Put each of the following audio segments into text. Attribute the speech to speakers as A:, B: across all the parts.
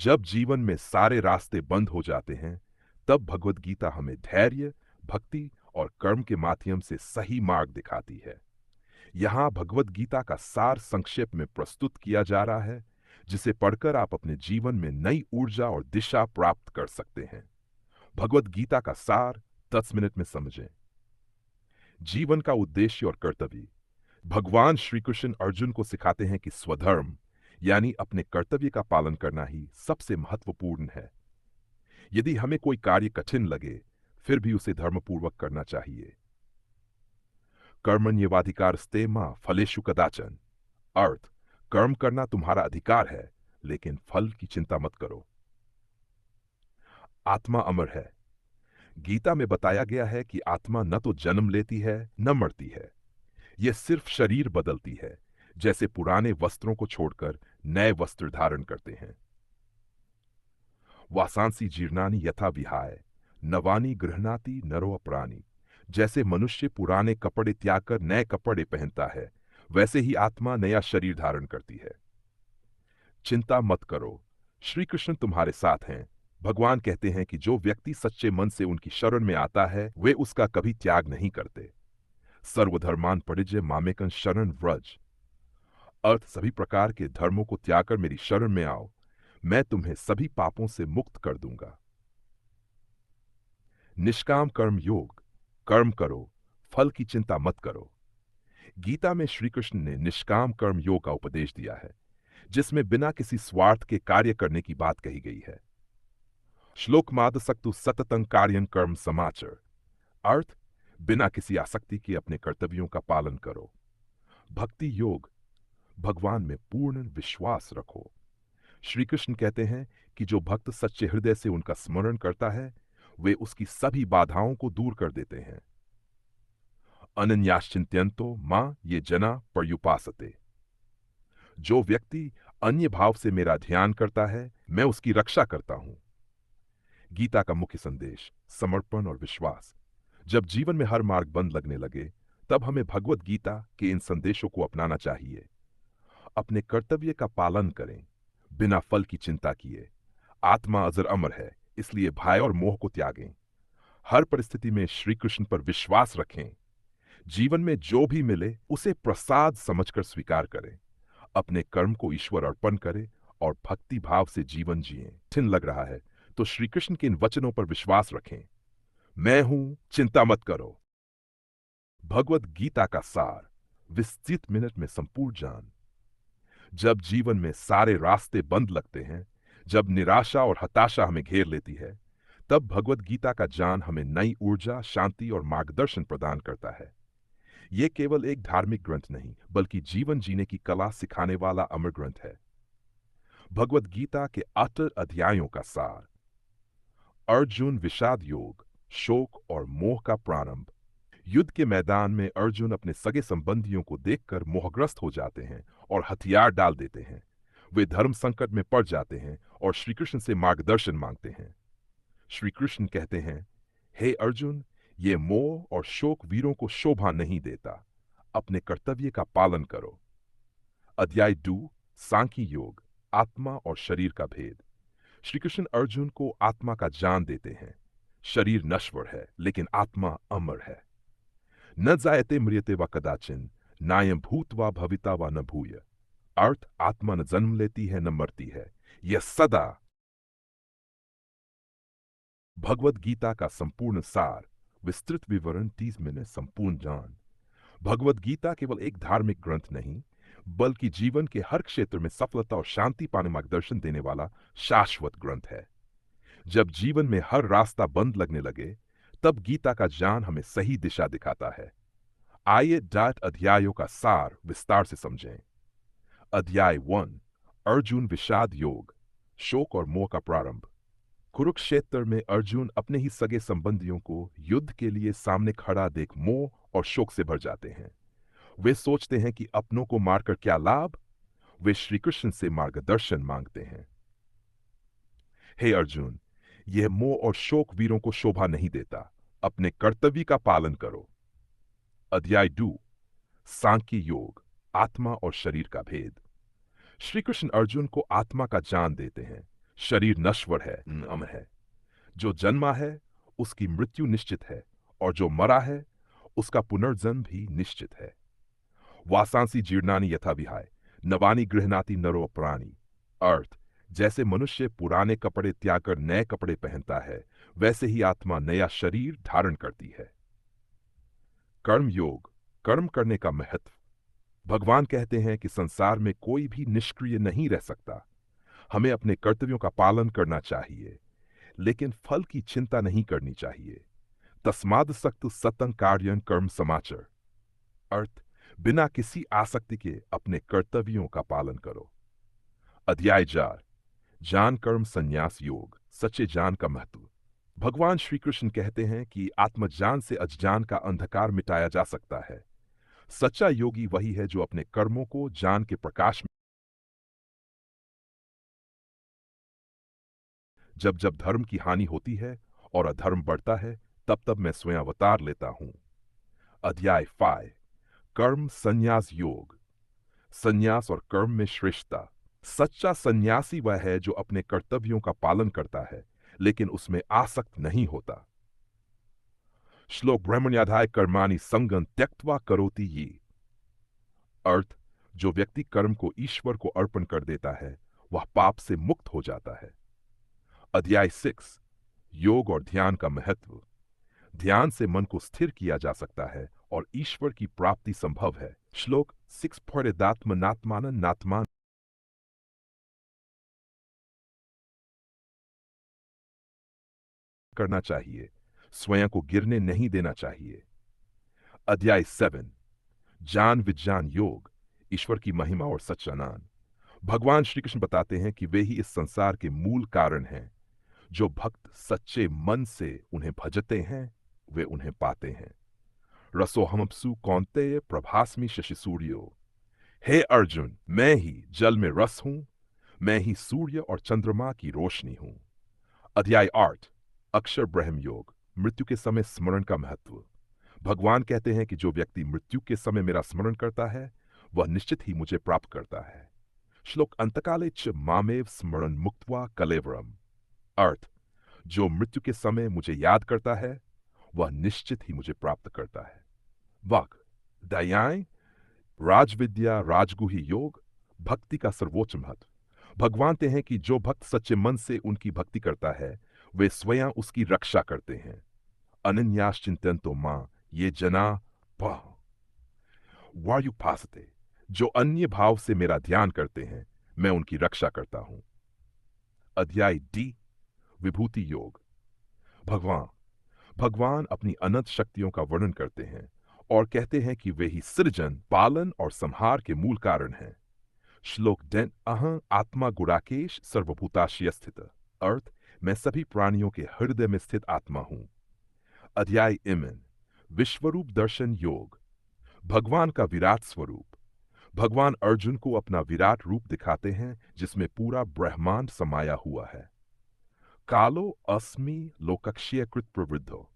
A: जब जीवन में सारे रास्ते बंद हो जाते हैं, तब भगवत गीता हमें धैर्य, भक्ति और कर्म के माध्यम से सही मार्ग दिखाती है। यहाँ भगवत गीता का सार संक्षेप में प्रस्तुत किया जा रहा है, जिसे पढ़कर आप अपने जीवन में नई ऊर्जा और दिशा प्राप्त कर सकते हैं। भगवत गीता का सार 10 मिनट में समझें। जीवन का उद्देश्य और कर्तव्य। भगवान श्री कृष्ण अर्जुन को सिखाते हैं कि स्वधर्म यानी अपने कर्तव्य का पालन करना ही सबसे महत्वपूर्ण है। यदि हमें कोई कार्य कठिन लगे, फिर भी उसे धर्मपूर्वक करना चाहिए। कर्मण्येवाधिकारस्ते मा फलेषु कदाचन। अर्थ, कर्म करना तुम्हारा अधिकार है, लेकिन फल की चिंता मत करो। आत्मा अमर है। गीता में बताया गया है कि आत्मा न तो जन्म लेती है न मरती है। यह सिर्फ शरीर बदलती है, जैसे पुराने वस्त्रों को छोड़कर नए वस्त्र धारण करते हैं। वासांसी जीर्णानि यथा विहाय नवानि गृह्णाति नरो अपरानि। जैसे मनुष्य पुराने कपड़े त्याग कर नए कपड़े पहनता है, वैसे ही आत्मा नया शरीर धारण करती है। चिंता मत करो, श्री कृष्ण तुम्हारे साथ हैं। भगवान कहते हैं कि जो व्यक्ति सच्चे मन से उनकी शरण में आता है, वे उसका कभी त्याग नहीं करते। सर्वधर्मान परिजय मामेकं शरण व्रज। अर्थ, सभी प्रकार के धर्मों को त्याग कर मेरी शरण में आओ, मैं तुम्हें सभी पापों से मुक्त कर दूंगा। निष्काम कर्म योग। कर्म करो, फल की चिंता मत करो। गीता में श्री कृष्ण ने निष्काम कर्म योग का उपदेश दिया है, जिसमें बिना किसी स्वार्थ के कार्य करने की बात कही गई है। श्लोक मादसक्तु सततं कार्यं कर्म समाचर। अर्थ, बिना किसी आसक्ति के अपने कर्तव्यों का पालन करो। भक्ति योग। भगवान में पूर्ण विश्वास रखो। श्री कृष्ण कहते हैं कि जो भक्त सच्चे हृदय से उनका स्मरण करता है, वे उसकी सभी बाधाओं को दूर कर देते हैं। अनन्याश्चिंत्यन्तो मां ये जना पर्युपासते। जो व्यक्ति अन्य भाव से मेरा ध्यान करता है, मैं उसकी रक्षा करता हूं। गीता का मुख्य संदेश समर्पण और विश्वास। जब जीवन में हर मार्ग बंद लगने लगे, तब हमें भगवत गीता के इन संदेशों को अपनाना चाहिए। अपने कर्तव्य का पालन करें, बिना फल की चिंता किए। आत्मा अजर अमर है, इसलिए भय और मोह को त्यागें। हर परिस्थिति में श्री कृष्ण पर विश्वास रखें। जीवन में जो भी मिले, उसे प्रसाद समझकर स्वीकार करें। अपने कर्म को ईश्वर अर्पण करें और भक्ति भाव से जीवन जिएं। कठिन लग रहा है तो श्री कृष्ण के इन वचनों पर विश्वास रखें। मैं हूं, चिंता मत करो। भगवत गीता का सार, 20 मिनट में संपूर्ण ज्ञान। जब जीवन में सारे रास्ते बंद लगते हैं, जब निराशा और हताशा हमें घेर लेती है, तब भगवत गीता का ज्ञान हमें नई ऊर्जा, शांति और मार्गदर्शन प्रदान करता है। यह केवल एक धार्मिक ग्रंथ नहीं, बल्कि जीवन जीने की कला सिखाने वाला अमर ग्रंथ है। भगवत गीता के 8 अध्यायों का सार। अर्जुन विषाद योग, शोक और मोह का प्रारंभ। युद्ध के मैदान में अर्जुन अपने सगे संबंधियों को देखकर मोहग्रस्त हो जाते हैं और हथियार डाल देते हैं। वे धर्म संकट में पड़ जाते हैं और श्री कृष्ण से मार्गदर्शन मांगते हैं। श्री कृष्ण कहते हैं, हे अर्जुन, ये मोह और शोक वीरों को शोभा नहीं देता। अपने कर्तव्य का पालन करो। अध्याय 2, सांख्य योग, आत्मा और शरीर का भेद। श्री कृष्ण अर्जुन को आत्मा का ज्ञान देते हैं। शरीर नश्वर है, लेकिन आत्मा अमर है। न जायते म्रियते व कदाचिन, नायं भूत्वा भविता व न भूय। अर्थ, आत्मा न जन्म लेती है न मरती है, यह सदा। भगवत गीता का संपूर्ण सार, विस्तृत विवरण 30 मिनट संपूर्ण ज्ञान। भगवत गीता केवल एक धार्मिक ग्रंथ नहीं, बल्कि जीवन के हर क्षेत्र में सफलता और शांति पाने मार्गदर्शन देने वाला शाश्वत ग्रंथ है। जब जीवन में हर रास्ता बंद लगने लगे, तब गीता का ज्ञान हमें सही दिशा दिखाता है। आइए 8 अध्यायों का सार विस्तार से समझें। अध्याय 1, अर्जुन विषाद योग, शोक और मोह का प्रारंभ। कुरुक्षेत्र में अर्जुन अपने ही सगे संबंधियों को युद्ध के लिए सामने खड़ा देख मोह और शोक से भर जाते हैं। वे सोचते हैं कि अपनों को मारकर क्या लाभ। वे श्री कृष्ण से मार्गदर्शन मांगते हैं। हे अर्जुन, यह मोह और शोक वीरों को शोभा नहीं देता। अपने कर्तव्य का पालन करो। अध्याय 2, सांख्य योग, आत्मा और शरीर का भेद। श्री कृष्ण अर्जुन को आत्मा का ज्ञान देते हैं। शरीर नश्वर है, अमर है। जो जन्मा है उसकी मृत्यु निश्चित है, और जो मरा है उसका पुनर्जन्म भी निश्चित है। वासांसी जीर्णानि यथा विहाय, नवानि गृह्णाति नरो प्राणी। अर्थ, जैसे मनुष्य पुराने कपड़े त्याग कर नए कपड़े पहनता है, वैसे ही आत्मा नया शरीर धारण करती है। कर्म योग, कर्म करने का महत्व। भगवान कहते हैं कि संसार में कोई भी निष्क्रिय नहीं रह सकता। हमें अपने कर्तव्यों का पालन करना चाहिए, लेकिन फल की चिंता नहीं करनी चाहिए। तस्माद् सक्तु सतं कार्यं कर्म समाचर। अर्थ, बिना किसी आसक्ति के अपने कर्तव्यों का पालन करो। अध्याय 4, ज्ञान कर्म संन्यास योग, सच्चे ज्ञान का महत्व। भगवान श्री कृष्ण कहते हैं कि आत्मज्ञान से अज्ञान का अंधकार मिटाया जा सकता है। सच्चा योगी वही है जो अपने कर्मों को ज्ञान के प्रकाश में, जब जब धर्म की हानि होती है और अधर्म बढ़ता है, तब तब मैं स्वयं अवतार लेता हूं। अध्याय 5, कर्म संन्यास योग, संन्यास और कर्म में श्रेष्ठता। सच्चा सन्यासी वह है जो अपने कर्तव्यों का पालन करता है, लेकिन उसमें आसक्त नहीं होता। श्लोक, ब्रह्मण्याधाय कर्माणि संगं त्यक्त्वा करोति ये। अर्थ, जो व्यक्ति कर्म को ईश्वर को अर्पण कर देता है, वह पाप से मुक्त हो जाता है। अध्याय 6, योग और ध्यान का महत्व। ध्यान से मन को स्थिर किया जा सकता है और ईश्वर की प्राप्ति संभव है। श्लोक 6, नात्मान करना चाहिए, स्वयं को गिरने नहीं देना चाहिए। अध्याय 7, ज्ञान विज्ञान योग, ईश्वर की महिमा और सच्चानंद। भगवान श्री कृष्ण बताते हैं कि वे ही इस संसार के मूल कारण हैं। जो भक्त सच्चे मन से उन्हें भजते हैं, वे उन्हें पाते हैं। रसोहमप्सु कौन्तेय प्रभास्मि शशि सूर्यो। हे अर्जुन, मैं ही जल में रस हूं, मैं ही सूर्य और चंद्रमा की रोशनी हूं। अध्याय 8, अक्षर ब्रह्म योग, मृत्यु के समय स्मरण का महत्व। भगवान कहते हैं कि जो व्यक्ति मृत्यु के समय मेरा स्मरण करता है, वह निश्चित ही मुझे प्राप्त करता है। श्लोक, अंतकाले च मामेव स्मरण मुक्त्वा कलेवरम। अर्थ, जो मृत्यु के समय मुझे याद करता है, वह निश्चित ही मुझे प्राप्त करता है। वाक, दयाएं, राजविद्या राजगुही योग, भक्ति का सर्वोच्च महत्व। भगवान कहते हैं कि जो भक्त सच्चे मन से उनकी भक्ति करता है, वे स्वयं उसकी रक्षा करते हैं। अनन्याश्चिंतन्तो मां ये जना पह वायुपासते। जो अन्य भाव से मेरा ध्यान करते हैं, मैं उनकी रक्षा करता हूं। अध्याय डी, विभूति योग। भगवान भगवान अपनी अनंत शक्तियों का वर्णन करते हैं और कहते हैं कि वे ही सृजन, पालन और संहार के मूल कारण हैं। श्लोक 10, अहं आत्मा गुणाकेश सर्वभूताशय स्थित। अर्थ, मैं सभी प्राणियों के हृदय में स्थित आत्मा हूं। अध्याय इमन, विश्वरूप दर्शन योग, भगवान का विराट स्वरूप। भगवान अर्जुन को अपना विराट रूप दिखाते हैं, जिसमें पूरा ब्रह्मांड समाया हुआ है। कालो अस्मि लोकक्षय कृत प्रवृद्धो।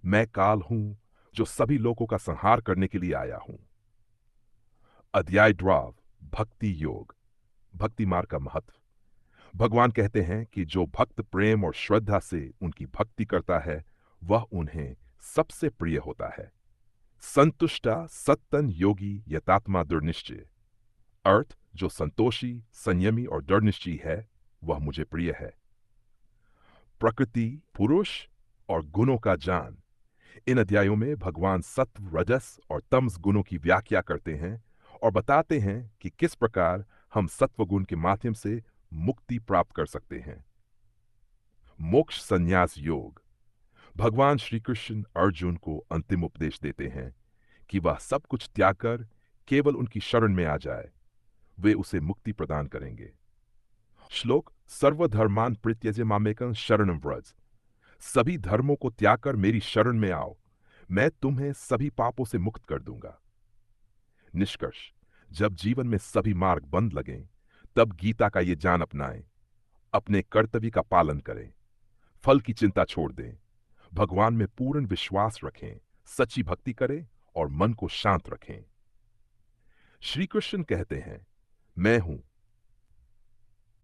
A: मैं काल हूं जो सभी लोगों का संहार करने के लिए आया हूं। अध्याय 12, भक्ति योग, भक्ति मार्ग का महत्व। भगवान कहते हैं कि जो भक्त प्रेम और श्रद्धा से उनकी भक्ति करता है, वह उन्हें सबसे प्रिय होता है। संतुष्टा सत्तन योगी यतात्मा दुर्निश्चय। अर्थ, जो संतोषी, संयमी और दृढ़निश्चयी है, वह मुझे प्रिय है। प्रकृति, पुरुष और गुणों का ज्ञान। इन अध्यायों में भगवान सत्व, रजस और तमस गुणों की व्याख्या करते हैं और बताते हैं कि किस प्रकार हम सत्व गुण के माध्यम से मुक्ति प्राप्त कर सकते हैं। मोक्ष संन्यास योग। भगवान श्री कृष्ण अर्जुन को अंतिम उपदेश देते हैं कि वह सब कुछ त्याग कर केवल उनकी शरण में आ जाए, वे उसे मुक्ति प्रदान करेंगे। श्लोक, सर्वधर्मान परित्यज्य मामेकं शरणं व्रज। सभी धर्मों को त्याग कर मेरी शरण में आओ, मैं तुम्हें सभी पापों से मुक्त कर दूंगा। निष्कर्ष, जब जीवन में सभी मार्ग बंद लगें, तब गीता का ये ज्ञान अपनाएं, अपने कर्तव्य का पालन करें, फल की चिंता छोड़ दें, भगवान में पूर्ण विश्वास रखें, सच्ची भक्ति करें और मन को शांत रखें। श्री कृष्ण कहते हैं, मैं हूं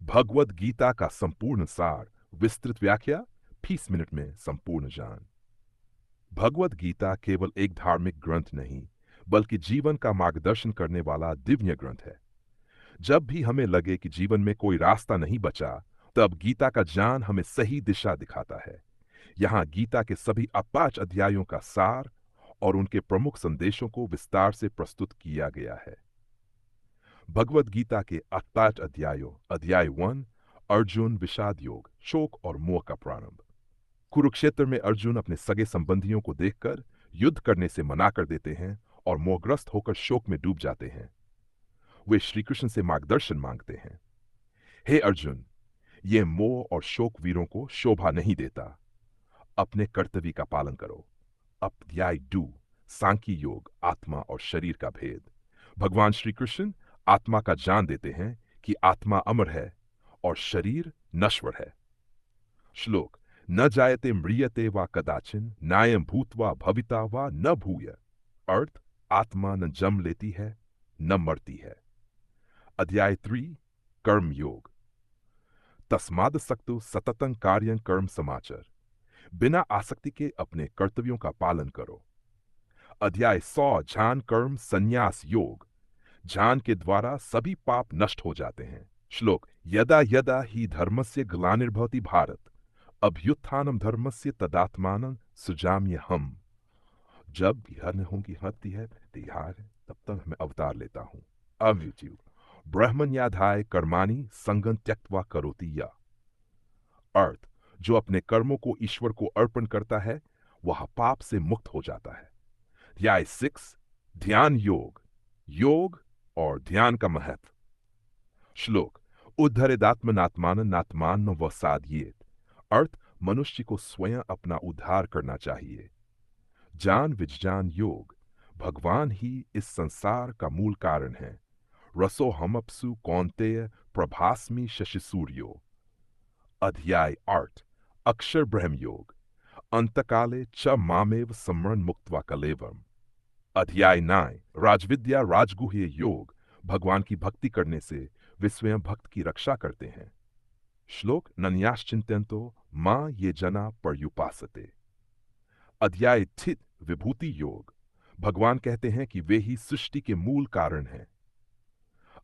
A: भगवद गीता का संपूर्ण सार, विस्तृत व्याख्या, 20 मिनट में संपूर्ण जान। भगवद गीता केवल एक धार्मिक ग्रंथ नहीं, बल्कि जीवन का मार्गदर्शन करने वाला दिव्य ग्रंथ है। जब भी हमें लगे कि जीवन में कोई रास्ता नहीं बचा, तब गीता का ज्ञान हमें सही दिशा दिखाता है। यहाँ गीता के सभी 5 अध्यायों का सार और उनके प्रमुख संदेशों को विस्तार से प्रस्तुत किया गया है। भगवद गीता के 5 अध्यायों। अध्याय 1, अर्जुन विषाद योग, शोक और मोह का प्रारंभ। कुरुक्षेत्र में अर्जुन अपने सगे संबंधियों को देखकर युद्ध करने से मना कर देते हैं और मोहग्रस्त होकर शोक में डूब जाते हैं। वे श्री कृष्ण से मार्गदर्शन मांगते हैं। हे अर्जुन, ये मोह और शोक वीरों को शोभा नहीं देता। अपने कर्तव्य का पालन करो। अध्याय 2, सांख्य योग, आत्मा और शरीर का भेद। भगवान श्री कृष्ण आत्मा का ज्ञान देते हैं कि आत्मा अमर है और शरीर नश्वर है। श्लोक, न जायते म्रियते वा कदाचिन नायम भूतवा भविता वा न भूय। अर्थ, आत्मा न जन्म लेती है न मरती है। अध्याय 3, कर्म योग। तस्माद सक्तु सततं कार्यं कर्म समाचर। बिना आसक्ति के अपने कर्तव्यों का पालन करो। अध्याय 100, ज्ञान कर्म संन्यास योग। ज्ञान के द्वारा सभी पाप नष्ट हो जाते हैं। श्लोक, यदा यदा ही धर्मस्य ग्लानिर्भवति भारत अभ्युत्थानम धर्मस्य तदात्मानं सुजाम्य हम। जब यह होंगी हत्ती है तिहार, तब तक मैं अवतार लेता हूं। अव्युचि ब्रह्मण्याधाय कर्माणि संगं त्यक्त्वा करोति या। अर्थ, जो अपने कर्मों को ईश्वर को अर्पण करता है वह पाप से मुक्त हो जाता है। अध्याय 6, ध्यान योग, योग और ध्यान का महत्व। श्लोक, उद्धरेदात्मनात्मान नात्मान व साधयेत। अर्थ, मनुष्य को स्वयं अपना उद्धार करना चाहिए। ज्ञान विज्ञान योग। भगवान ही इस संसार का मूल कारण है। रसो हमअप्सु कौन्तेय प्रभास्मि शशि सूर्यो। अध्याय 8, अक्षर ब्रह्म योग। अंतकाले च मामेव सम्मरण मुक्त्वा कलेवरम। अध्याय 9, राजविद्या राजगुह्य योग। भगवान की भक्ति करने से वे स्वयं भक्त की रक्षा करते हैं। श्लोक, नन्याश्चिंत्यन्तो मां ये जना पर्युपासते। अध्याय 10, विभूति योग। भगवान कहते हैं कि वे ही सृष्टि के मूल कारण हैं।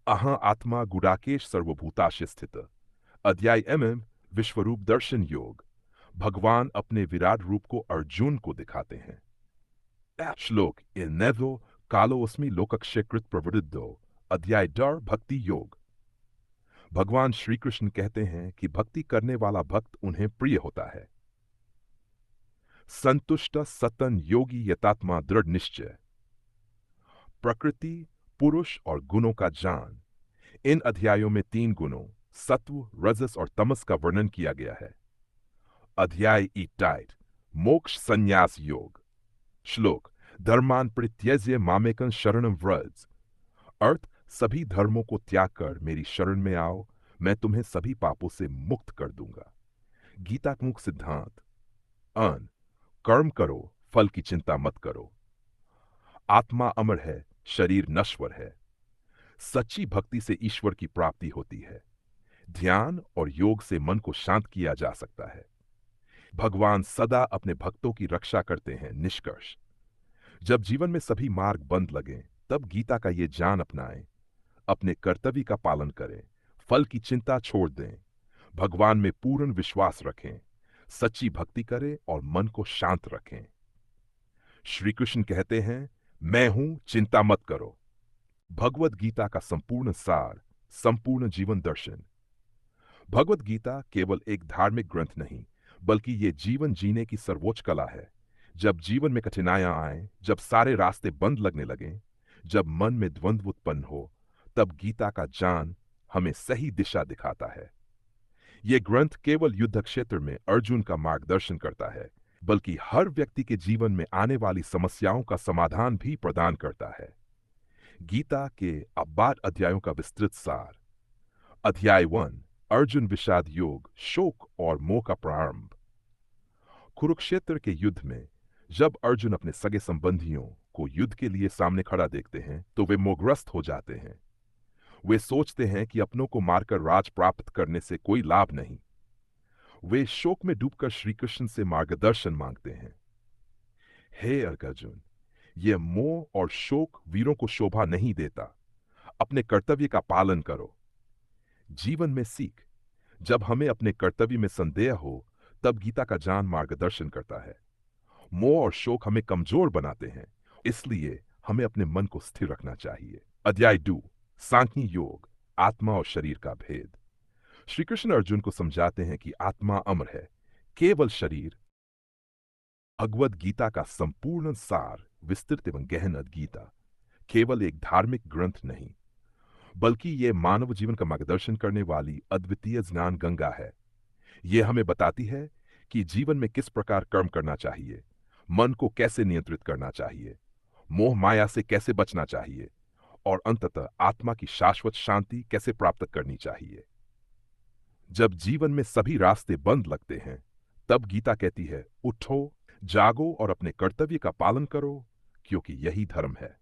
A: अहं आत्मा गुडाकेश सर्वभूताश स्थित। अध्याय विश्वरूप दर्शन योग। भगवान अपने विराट रूप को अर्जुन को दिखाते हैं। श्लोक, इनेदो कालोस्मि लोकक्षेकृत प्रवृद्धो। अध्याय 10, भक्ति योग। भगवान श्री कृष्ण कहते हैं कि भक्ति करने वाला भक्त उन्हें प्रिय होता है। संतुष्ट सतन योगी यतात्मा दृढ़ निश्चय। प्रकृति, पुरुष और गुणों का ज्ञान। इन अध्यायों में 3 गुणों सत्व, रजस और तमस का वर्णन किया गया है। अध्याय 28, मोक्ष संन्यास योग। श्लोक, धर्मान परित्यज्य मामेकं शरणं व्रज। अर्थ, सभी धर्मों को त्याग कर मेरी शरण में आओ, मैं तुम्हें सभी पापों से मुक्त कर दूंगा। गीता का मुख्य सिद्धांत। अन, कर्म करो, फल की चिंता मत करो। आत्मा अमर है, शरीर नश्वर है। सच्ची भक्ति से ईश्वर की प्राप्ति होती है। ध्यान और योग से मन को शांत किया जा सकता है। भगवान सदा अपने भक्तों की रक्षा करते हैं। निष्कर्ष, जब जीवन में सभी मार्ग बंद लगें, तब गीता का ये ज्ञान अपनाएं। अपने कर्तव्य का पालन करें, फल की चिंता छोड़ दें, भगवान में पूर्ण विश्वास रखें, सच्ची भक्ति करें और मन को शांत रखें। श्री कृष्ण कहते हैं, मैं हूं, चिंता मत करो। भगवद गीता का संपूर्ण सार, संपूर्ण जीवन दर्शन। भगवद गीता केवल एक धार्मिक ग्रंथ नहीं, बल्कि ये जीवन जीने की सर्वोच्च कला है। जब जीवन में कठिनाइयां आए, जब सारे रास्ते बंद लगने लगें, जब मन में द्वंद्व उत्पन्न हो, तब गीता का ज्ञान हमें सही दिशा दिखाता है। ये ग्रंथ केवल युद्ध क्षेत्र में अर्जुन का मार्गदर्शन करता है, बल्कि हर व्यक्ति के जीवन में आने वाली समस्याओं का समाधान भी प्रदान करता है। गीता के 12 अध्यायों का विस्तृत सार। अध्याय 1, अर्जुन विषाद योग, शोक और मोह का प्रारंभ। कुरुक्षेत्र के युद्ध में जब अर्जुन अपने सगे संबंधियों को युद्ध के लिए सामने खड़ा देखते हैं, तो वे मोहग्रस्त हो जाते हैं। वे सोचते हैं कि अपनों को मारकर राज प्राप्त करने से कोई लाभ नहीं। वे शोक में डूबकर श्री कृष्ण से मार्गदर्शन मांगते हैं। हे अर्जुन, यह मोह और शोक वीरों को शोभा नहीं देता। अपने कर्तव्य का पालन करो। जीवन में सीख, जब हमें अपने कर्तव्य में संदेह हो, तब गीता का ज्ञान मार्गदर्शन करता है। मोह और शोक हमें कमजोर बनाते हैं, इसलिए हमें अपने मन को स्थिर रखना चाहिए। अध्याय 2, सांख्य योग, आत्मा और शरीर का भेद। श्री कृष्ण अर्जुन को समझाते हैं कि आत्मा अमर है, केवल शरीर। भगवद गीता का संपूर्ण सार, विस्तृत एवं गहन गीता केवल एक धार्मिक ग्रंथ नहीं, बल्कि यह मानव जीवन का मार्गदर्शन करने वाली अद्वितीय ज्ञान गंगा है। यह हमें बताती है कि जीवन में किस प्रकार कर्म करना चाहिए, मन को कैसे नियंत्रित करना चाहिए, मोह माया से कैसे बचना चाहिए और अंततः आत्मा की शाश्वत शांति कैसे प्राप्त करनी चाहिए। जब जीवन में सभी रास्ते बंद लगते हैं, तब गीता कहती है, उठो, जागो और अपने कर्तव्य का पालन करो, क्योंकि यही धर्म है।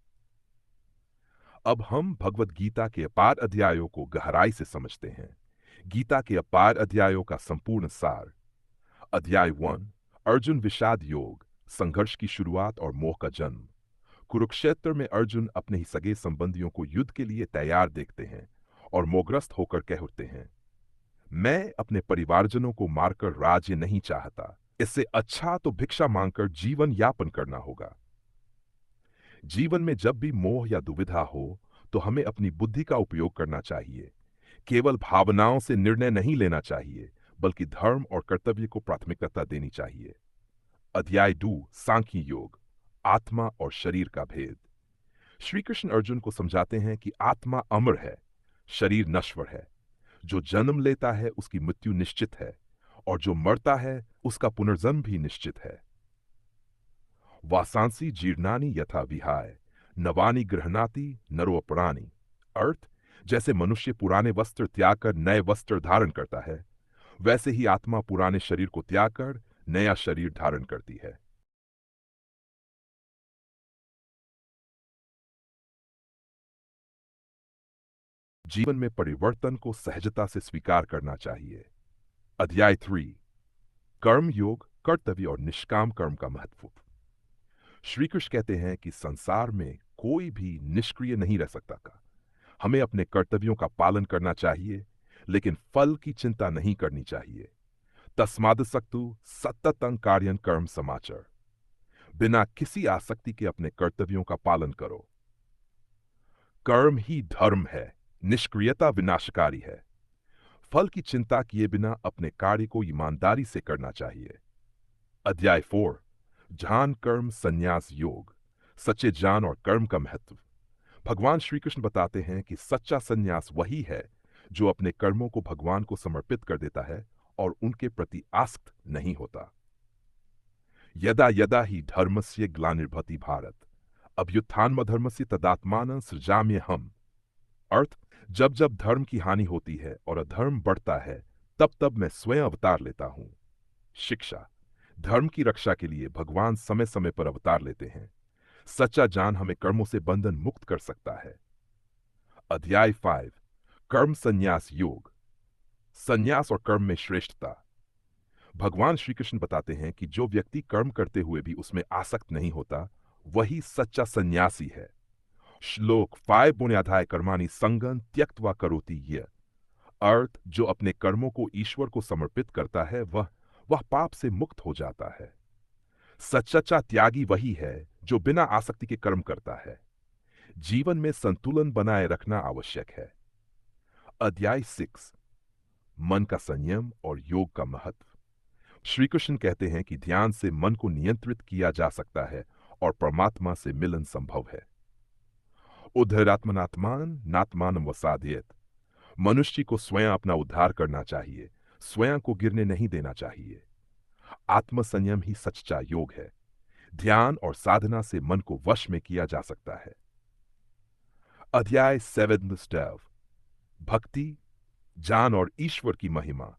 A: अब हम भगवद गीता के अपार अध्यायों को गहराई से समझते हैं। गीता के अपार अध्यायों का संपूर्ण सार। अध्याय 1, अर्जुन विषाद योग, संघर्ष की शुरुआत और मोह का जन्म। कुरुक्षेत्र में अर्जुन अपने ही सगे संबंधियों को युद्ध के लिए तैयार देखते हैं और मोहग्रस्त होकर कह उठते हैं, मैं अपने परिवारजनों को मारकर राज्य नहीं चाहता, इससे अच्छा तो भिक्षा मांगकर जीवन यापन करना होगा। जीवन में जब भी मोह या दुविधा हो, तो हमें अपनी बुद्धि का उपयोग करना चाहिए। केवल भावनाओं से निर्णय नहीं लेना चाहिए, बल्कि धर्म और कर्तव्य को प्राथमिकता देनी चाहिए। अध्याय 2, सांख्य योग, आत्मा और शरीर का भेद। श्री कृष्ण अर्जुन को समझाते हैं कि आत्मा अमर है, शरीर नश्वर है। जो जन्म लेता है उसकी मृत्यु निश्चित है, और जो मरता है उसका पुनर्जन्म भी निश्चित है। वासांसी जीर्णानि यथा विहाय, नवानि गृह्णाति नरोपराणि। अर्थ, जैसे मनुष्य पुराने वस्त्र त्याग कर नए वस्त्र धारण करता है, वैसे ही आत्मा पुराने शरीर को त्याग कर नया शरीर धारण करती है। जीवन में परिवर्तन को सहजता से स्वीकार करना चाहिए। अध्याय 3, कर्म योग, कर्तव्य और निष्काम कर्म का महत्व। श्री कृष्ण कहते हैं कि संसार में कोई भी निष्क्रिय नहीं रह सकता का। हमें अपने कर्तव्यों का पालन करना चाहिए, लेकिन फल की चिंता नहीं करनी चाहिए। तस्मादसक्तु सततं कार्यं कर्म समाचर। बिना किसी आसक्ति के अपने कर्तव्यों का पालन करो। कर्म ही धर्म है, निष्क्रियता विनाशकारी है। फल की चिंता किए बिना अपने कार्य को ईमानदारी से करना चाहिए। अध्याय 4, ज्ञान कर्म संन्यास योग, सच्चे ज्ञान और कर्म का महत्व। भगवान श्री कृष्ण बताते हैं कि सच्चा संन्यास वही है जो अपने कर्मों को भगवान को समर्पित कर देता है और उनके प्रति आसक्त नहीं होता। यदा यदा ही धर्मस्य ग्लानिर्भवति भारत, अभ्युत्थानमधर्मस्य तदात्मानं सृजाम्यहम्। अर्थ, जब जब धर्म की हानि होती है और अधर्म बढ़ता है, तब तब मैं स्वयं अवतार लेता हूं। शिक्षा, धर्म की रक्षा के लिए भगवान समय समय पर अवतार लेते हैं। सच्चा ज्ञान हमें कर्मों से बंधन मुक्त कर सकता है। अध्याय 5, कर्म संन्यास योग, संन्यास और कर्म में श्रेष्ठता। भगवान श्री कृष्ण बताते हैं कि जो व्यक्ति कर्म करते हुए भी उसमें आसक्त नहीं होता, वही सच्चा सन्यासी है। श्लोक 5 बुनियाधाय कर्माणि संगं त्यक्त्वा करोति यः। अर्थ, जो अपने कर्मों को ईश्वर को समर्पित करता है, वह पाप से मुक्त हो जाता है। सच्चा त्यागी वही है जो बिना आसक्ति के कर्म करता है। जीवन में संतुलन बनाए रखना आवश्यक है। अध्याय 6, मन का संयम और योग का महत्व। श्री कृष्ण कहते हैं कि ध्यान से मन को नियंत्रित किया जा सकता है और परमात्मा से मिलन संभव है। उद्धरात्मनात्मान नात्मानं वसादयेत। मनुष्य को स्वयं अपना उद्धार करना चाहिए, स्वयं को गिरने नहीं देना चाहिए। आत्मसंयम ही सच्चा योग है। ध्यान और साधना से मन को वश में किया जा सकता है। अध्याय 7, भक्ति, ज्ञान और ईश्वर की महिमा।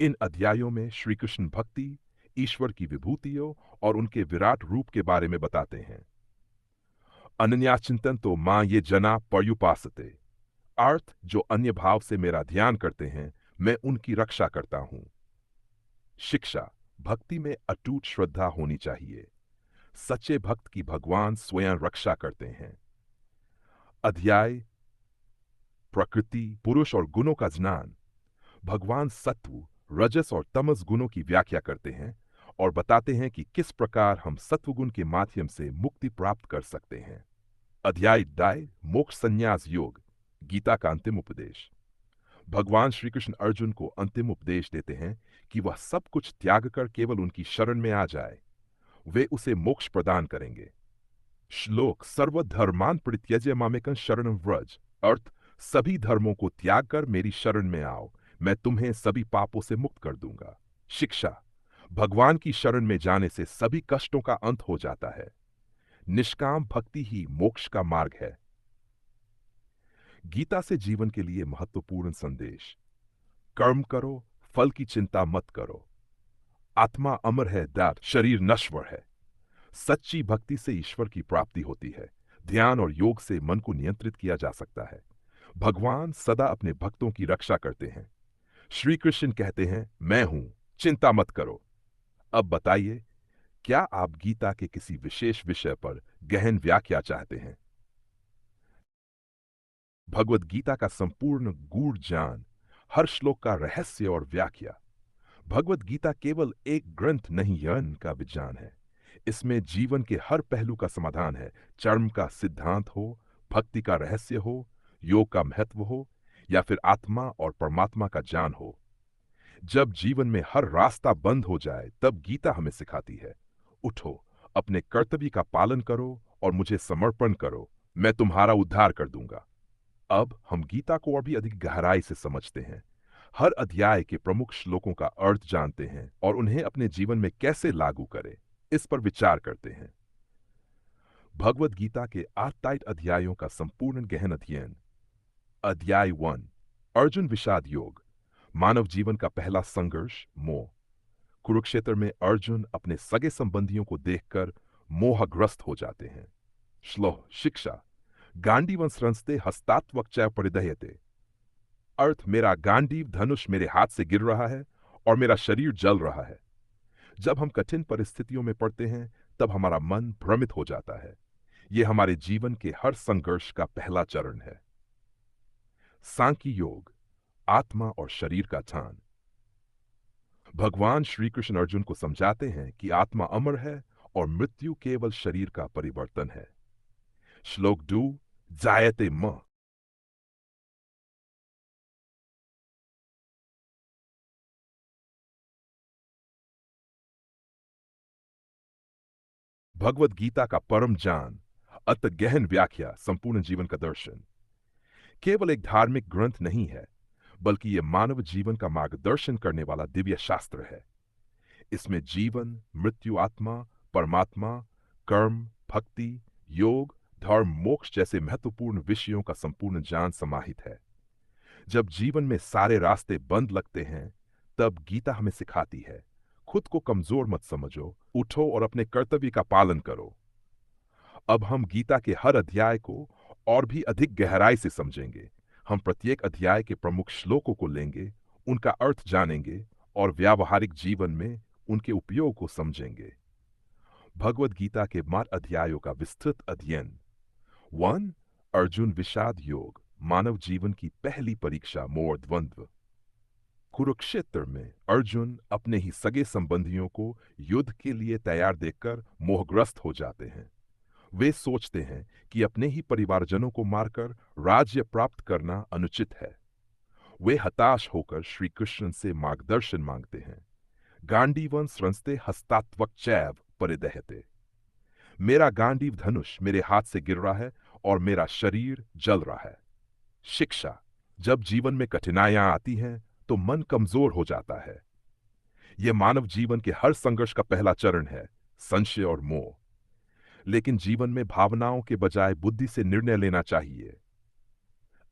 A: इन अध्यायों में श्री कृष्ण भक्ति, ईश्वर की विभूतियों और उनके विराट रूप के बारे में बताते हैं। अनन्याचिंतन तो मां ये जना पर्युपासते। अर्थ जो अन्य भाव से मेरा ध्यान करते हैं, मैं उनकी रक्षा करता हूं। शिक्षा, भक्ति में अटूट श्रद्धा होनी चाहिए। सच्चे भक्त की भगवान स्वयं रक्षा करते हैं। अध्याय, प्रकृति, पुरुष और गुणों का ज्ञान। भगवान सत्व, रजस और तमस गुणों की व्याख्या करते हैं और बताते हैं कि किस प्रकार हम सत्वगुण के माध्यम से मुक्ति प्राप्त कर सकते हैं। अध्याय 2, मोक्ष संन्यास योग, गीता का अंतिम उपदेश। भगवान श्री कृष्ण अर्जुन को अंतिम उपदेश देते हैं कि वह सब कुछ त्याग कर केवल उनकी शरण में आ जाए, वे उसे मोक्ष प्रदान करेंगे। श्लोक, सर्वधर्मान परित्यज्य मामेकं शरणं व्रज, अर्थ सभी धर्मों को त्याग कर मेरी शरण में आओ, मैं तुम्हें सभी पापों से मुक्त कर दूंगा। शिक्षा, भगवान की शरण में जाने से सभी कष्टों का अंत हो जाता है। निष्काम भक्ति ही मोक्ष का मार्ग है। गीता से जीवन के लिए महत्वपूर्ण संदेश। कर्म करो, फल की चिंता मत करो। आत्मा अमर है, दैट शरीर नश्वर है। सच्ची भक्ति से ईश्वर की प्राप्ति होती है। ध्यान और योग से मन को नियंत्रित किया जा सकता है। भगवान सदा अपने भक्तों की रक्षा करते हैं। श्री कृष्ण कहते हैं, मैं हूं, चिंता मत करो। अब बताइए, क्या आप गीता के किसी विशेष विषय पर गहन व्याख्या चाहते हैं? भगवत गीता का संपूर्ण गूढ़ ज्ञान, हर श्लोक का रहस्य और व्याख्या। भगवत गीता केवल एक ग्रंथ नहीं, ज्ञान का विज्ञान है। इसमें जीवन के हर पहलू का समाधान है। कर्म का सिद्धांत हो, भक्ति का रहस्य हो, योग का महत्व हो, या फिर आत्मा और परमात्मा का ज्ञान हो। जब जीवन में हर रास्ता बंद हो जाए, तब गीता हमें सिखाती है, उठो, अपने कर्तव्य का पालन करो और मुझे समर्पण करो, मैं तुम्हारा उद्धार कर दूंगा। अब हम गीता को और भी अधिक गहराई से समझते हैं। हर अध्याय के प्रमुख श्लोकों का अर्थ जानते हैं और उन्हें अपने जीवन में कैसे लागू करें, इस पर विचार करते हैं। भगवत गीता के 28 अध्यायों का संपूर्ण गहन अध्ययन। अध्याय 1, अर्जुन विषाद योग, मानव जीवन का पहला संघर्ष, मोह। कुरुक्षेत्र में अर्जुन अपने सगे संबंधियों को देखकर मोहग्रस्त हो जाते हैं। श्लोक, शिक्षा, गांडीवं संस्ते हस्तात्वक्चय परिदह्यते, अर्थ मेरा गांडीव धनुष मेरे हाथ से गिर रहा है और मेरा शरीर जल रहा है। जब हम कठिन परिस्थितियों में पड़ते हैं, तब हमारा मन भ्रमित हो जाता है। यह हमारे जीवन के हर संघर्ष का पहला चरण है। सांख्य योग, आत्मा और शरीर का ध्यान। भगवान श्री कृष्ण अर्जुन को समझाते हैं कि आत्मा अमर है और मृत्यु केवल शरीर का परिवर्तन है। श्लोक 2, जायते म, भगवत गीता का परम ज्ञान, अत गहन व्याख्या, संपूर्ण जीवन का दर्शन। केवल एक धार्मिक ग्रंथ नहीं है, बल्कि यह मानव जीवन का मार्गदर्शन करने वाला दिव्य शास्त्र है। इसमें जीवन, मृत्यु, आत्मा, परमात्मा, कर्म, भक्ति, योग, धर्म, मोक्ष जैसे महत्वपूर्ण विषयों का संपूर्ण ज्ञान समाहित है। जब जीवन में सारे रास्ते बंद लगते हैं, तब गीता हमें सिखाती है, खुद को कमजोर मत समझो, उठो और अपने कर्तव्य का पालन करो। अब हम गीता के हर अध्याय को और भी अधिक गहराई से समझेंगे। हम प्रत्येक अध्याय के प्रमुख श्लोकों को लेंगे, उनका अर्थ जानेंगे और व्यावहारिक जीवन में उनके उपयोग को समझेंगे। भगवत गीता के 12 अध्यायों का विस्तृत अध्ययन। 1, अर्जुन विषाद योग, मानव जीवन की पहली परीक्षा, मोह और द्वंद्व। कुरुक्षेत्र में अर्जुन अपने ही सगे संबंधियों को युद्ध के लिए तैयार देखकर मोहग्रस्त हो जाते हैं। वे सोचते हैं कि अपने ही परिवारजनों को मारकर राज्य प्राप्त करना अनुचित है। वे हताश होकर श्री कृष्ण से मार्गदर्शन मांगते हैं। गांडीवन स्रंस्ते हस्तात्वक्चैव परिदह्यते, मेरा गांडीव धनुष मेरे हाथ से गिर रहा है और मेरा शरीर जल रहा है। शिक्षा, जब जीवन में कठिनाइयां आती हैं, तो मन कमजोर हो जाता है। यह मानव जीवन के हर संघर्ष का पहला चरण है, संशय और मोह। लेकिन जीवन में भावनाओं के बजाय बुद्धि से निर्णय लेना चाहिए।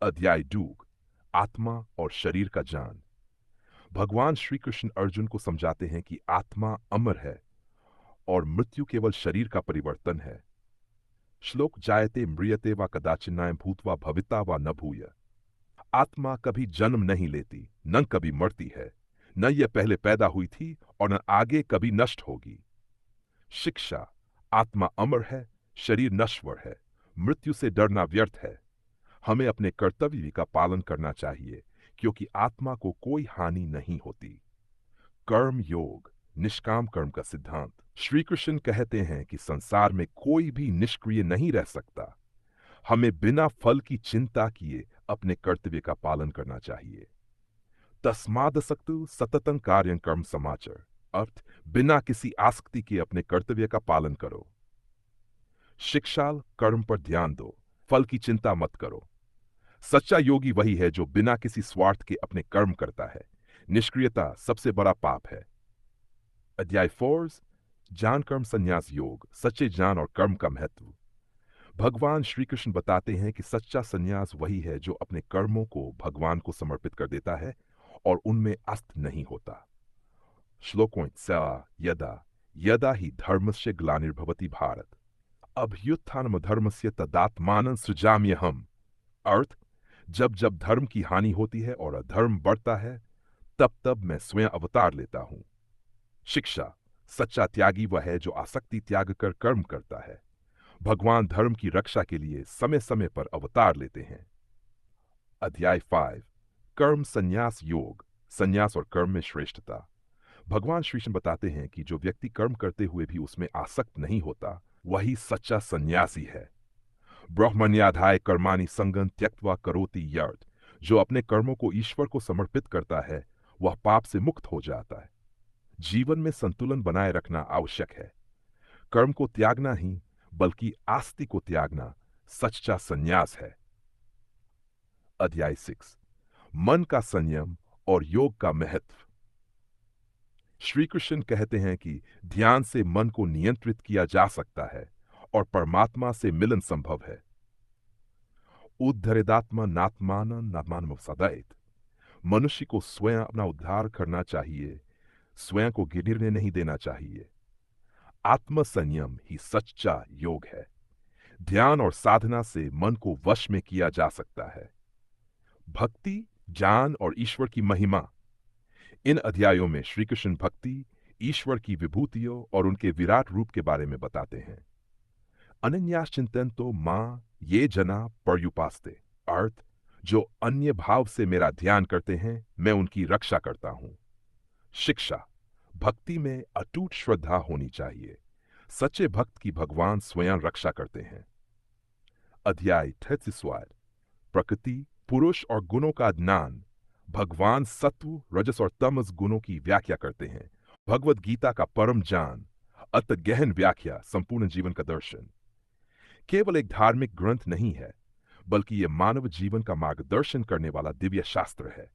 A: अध्याय 2, आत्मा और शरीर का ज्ञान। भगवान श्री कृष्ण अर्जुन को समझाते हैं कि आत्मा अमर है और मृत्यु केवल शरीर का परिवर्तन है। श्लोक, जायते म्रियते वा कदाचिन्नाय भूत्वा भविता वा न भूय, आत्मा कभी जन्म नहीं लेती, न कभी मरती है, न यह पहले पैदा हुई थी और न आगे कभी नष्ट होगी। शिक्षा, आत्मा अमर है, शरीर नश्वर है, मृत्यु से डरना व्यर्थ है। हमें अपने कर्तव्य का पालन करना चाहिए, क्योंकि आत्मा को कोई हानि नहीं होती। कर्म योग, निष्काम कर्म का सिद्धांत। श्री कृष्ण कहते हैं कि संसार में कोई भी निष्क्रिय नहीं रह सकता। हमें बिना फल की चिंता किए अपने कर्तव्य का पालन करना चाहिए। तस्मादसक्तु सततं कार्यं कर्म समाचर, अर्थ बिना किसी आसक्ति के अपने कर्तव्य का पालन करो। शिक्षाल, कर्म पर ध्यान दो, फल की चिंता मत करो। सच्चा योगी वही है जो बिना किसी स्वार्थ के अपने कर्म करता है। निष्क्रियता सबसे बड़ा पाप है। अध्याय 4, ज्ञान कर्म संन्यास योग, सच्चे ज्ञान और कर्म का महत्व। भगवान श्री कृष्ण बताते हैं कि सच्चा संन्यास वही है जो अपने कर्मों को भगवान को समर्पित कर देता है और उनमें अस्त नहीं होता। श्लोकों स यदा यदा ही धर्मस्य ग्लानिर्भवति भारत, अभ्युत्थानमधर्मस्य तदात्मानं सृजाम्यहम्, अर्थ जब जब धर्म की हानि होती है और अधर्म बढ़ता है, तब तब मैं स्वयं अवतार लेता हूं। शिक्षा, सच्चा त्यागी वह है जो आसक्ति त्याग कर कर्म करता है। भगवान धर्म की रक्षा के लिए समय समय पर अवतार लेते हैं। अध्याय 5, कर्म संन्यास योग, संन्यास और कर्म में श्रेष्ठता। भगवान श्री कृष्ण बताते हैं कि जो व्यक्ति कर्म करते हुए भी उसमें आसक्त नहीं होता, वही सच्चा सन्यासी है। ब्रह्मण्याधाय कर्माणि संगं त्यक्त्वा करोति यर्थ, जो अपने कर्मों को ईश्वर को समर्पित करता है, वह पाप से मुक्त हो जाता है। जीवन में संतुलन बनाए रखना आवश्यक है। कर्म को त्यागना ही बल्कि आस्ति को त्यागना सच्चा संन्यास है। अध्याय 6, मन का संयम और योग का महत्व। श्री कृष्ण कहते हैं कि ध्यान से मन को नियंत्रित किया जा सकता है और परमात्मा से मिलन संभव है। उद्धरेदात्मा नात्मान नात्मान सदैत, मनुष्य को स्वयं अपना उद्धार करना चाहिए, स्वयं को गिरने नहीं देना चाहिए। आत्म संयम ही सच्चा योग है। ध्यान और साधना से मन को वश में किया जा सकता है। भक्ति, ज्ञान और ईश्वर की महिमा। इन अध्यायों में श्री कृष्ण भक्ति, ईश्वर की विभूतियों और उनके विराट रूप के बारे में बताते हैं। अनन्यास चिंतन तो मां ये जना पर्युपास्ते, अर्थ जो अन्य भाव से मेरा ध्यान करते हैं, मैं उनकी रक्षा करता हूं। शिक्षा, भक्ति में अटूट श्रद्धा होनी चाहिए। सच्चे भक्त की भगवान स्वयं रक्षा करते हैं। अध्याय 36, प्रकृति, पुरुष और गुणों का ज्ञान। भगवान सत्व, रजस और तमस गुणों की व्याख्या करते हैं। भगवत गीता का परम ज्ञान, अत गहन व्याख्या, संपूर्ण जीवन का दर्शन। केवल एक धार्मिक ग्रंथ नहीं है, बल्कि यह मानव जीवन का मार्गदर्शन करने वाला दिव्य शास्त्र है।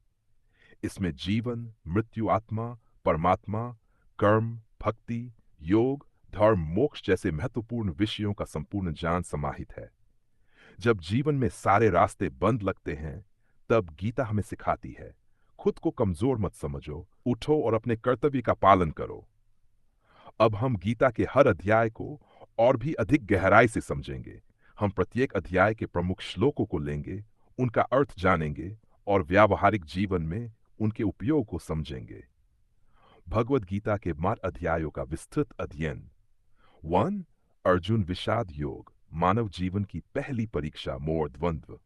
A: इसमें जीवन, मृत्यु, आत्मा, परमात्मा, कर्म, भक्ति, योग, धर्म, मोक्ष जैसे महत्वपूर्ण विषयों का संपूर्ण ज्ञान समाहित है। जब जीवन में सारे रास्ते बंद लगते हैं, तब गीता हमें सिखाती है, खुद को कमजोर मत समझो, उठो और अपने कर्तव्य का पालन करो। अब हम गीता के हर अध्याय को और भी अधिक गहराई से समझेंगे। हम प्रत्येक अध्याय के प्रमुख श्लोकों को लेंगे, उनका अर्थ जानेंगे और व्यावहारिक जीवन में उनके उपयोग को समझेंगे। भगवत गीता के 8 अध्यायों का विस्तृत अध्ययन। 1, अर्जुन विषाद योग, मानव जीवन की पहली परीक्षा, मोह द्वंद्व।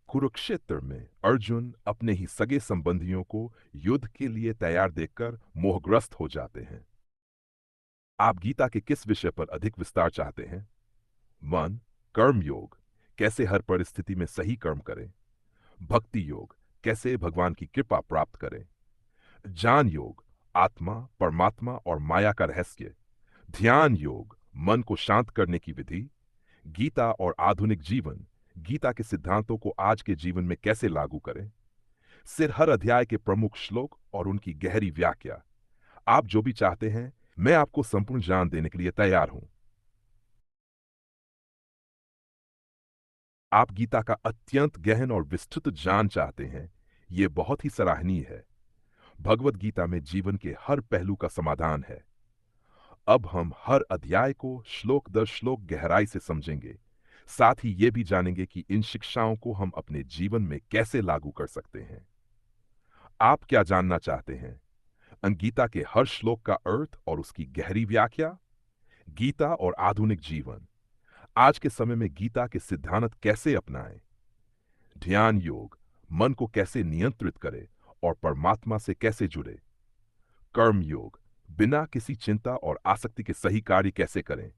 A: कुरुक्षेत्र में अर्जुन अपने ही सगे संबंधियों को युद्ध के लिए तैयार देखकर मोहग्रस्त हो जाते हैं। आप गीता के किस विषय पर अधिक विस्तार चाहते हैं? 1, कर्म योग, कैसे हर परिस्थिति में सही कर्म करें। भक्ति योग, कैसे भगवान की कृपा प्राप्त करें। ज्ञान योग, आत्मा, परमात्मा और माया का रहस्य। ध्यान योग, मन को शांत करने की विधि। गीता और आधुनिक जीवन, गीता के सिद्धांतों को आज के जीवन में कैसे लागू करें। सिर हर अध्याय के प्रमुख श्लोक और उनकी गहरी व्याख्या। आप जो भी चाहते हैं, मैं आपको संपूर्ण ज्ञान देने के लिए तैयार हूं। आप गीता का अत्यंत गहन और विस्तृत ज्ञान चाहते हैं, यह बहुत ही सराहनीय है। भगवत गीता में जीवन के हर पहलू का समाधान है। अब हम हर अध्याय को श्लोक दर श्लोक गहराई से समझेंगे। साथ ही ये भी जानेंगे कि इन शिक्षाओं को हम अपने जीवन में कैसे लागू कर सकते हैं। आप क्या जानना चाहते हैं? गीता के हर श्लोक का अर्थ और उसकी गहरी व्याख्या। गीता और आधुनिक जीवन। आज के समय में गीता के सिद्धांत कैसे अपनाएं? ध्यान योग, मन को कैसे नियंत्रित करे और परमात्मा से कैसे जुड़े? कर्म योग, बिना किसी चिंता और आसक्ति के सही कार्य कैसे करें?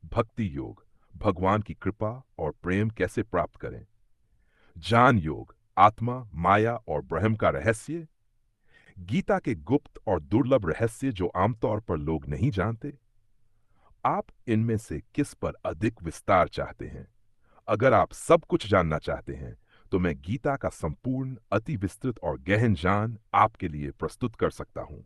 A: भक्ति योग, भगवान की कृपा और प्रेम कैसे प्राप्त करें? ज्ञान योग, आत्मा, माया और ब्रह्म का रहस्य। गीता के गुप्त और दुर्लभ रहस्य जो आमतौर पर लोग नहीं जानते। आप इनमें से किस पर अधिक विस्तार चाहते हैं? अगर आप सब कुछ जानना चाहते हैं तो मैं गीता का संपूर्ण, अति विस्तृत और गहन ज्ञान आपके लिए प्रस्तुत कर सकता हूं।